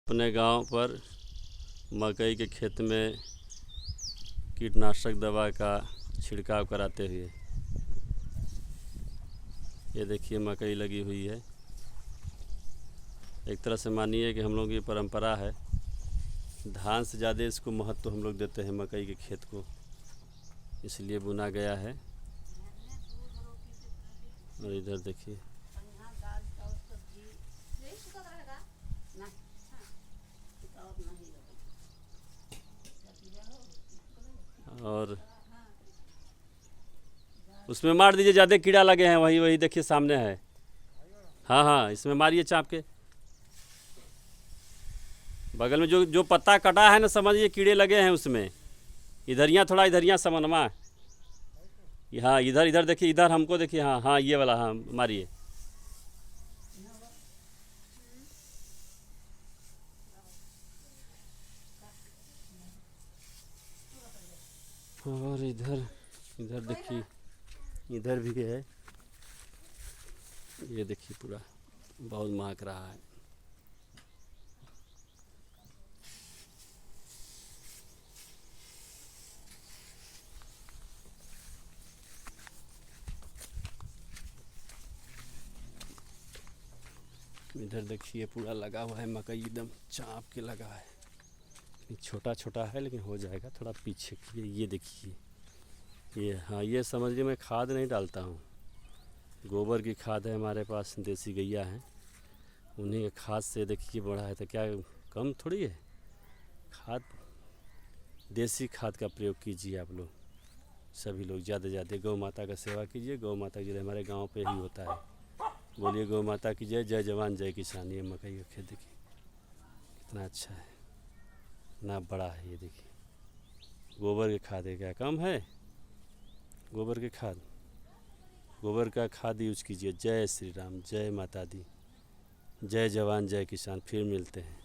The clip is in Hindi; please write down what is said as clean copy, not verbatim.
अपने गांव पर मकई के खेत में कीटनाशक दवा का छिड़काव कराते हुए ये देखिए मकई लगी हुई है। एक तरह से मानिए कि हम लोग की परंपरा है, धान से ज़्यादा इसको महत्व हम लोग देते हैं मकई के खेत को, इसलिए बुना गया है। और इधर देखिए और उसमें मार दीजिए, ज़्यादा कीड़ा लगे हैं। वही वही देखिए सामने है। हाँ हाँ, इसमें मारिए चाप के। बगल में जो जो पत्ता कटा है ना, समझिए कीड़े लगे हैं उसमें। इधरिया थोड़ा इधरिया समनमा। हाँ इधर इधर देखिए, इधर हमको देखिए। हाँ हाँ ये वाला, हाँ मारिए। और इधर इधर देखिए, इधर भी है। ये देखिए पूरा बहुत महक रहा है। इधर देखिए पूरा लगा हुआ है मकई, एकदम चाप के लगा है। छोटा छोटा है लेकिन हो जाएगा। थोड़ा पीछे ये देखिए ये। हाँ ये समझिए मैं खाद नहीं डालता हूँ, गोबर की खाद है हमारे पास, देसी गैया है, उन्हीं के खाद से देखिए बड़ा है। तो क्या कम थोड़ी है खाद, देसी खाद का प्रयोग कीजिए आप लोग। सभी लोग ज़्यादा से ज़्यादा गौ माता का सेवा कीजिए। गौ माता जी हमारे गांव पे ही होता है। बोलिए गौ माता की जय। जय जवान जय किसान। ये मकई का खेत देखिए कितना अच्छा है, कितना बड़ा है। ये देखिए गोबर की खाद है, क्या कम है गोबर की खाद। गोबर का खाद यूज कीजिए। जय श्री राम, जय माता दी, जय जवान जय किसान। फिर मिलते हैं।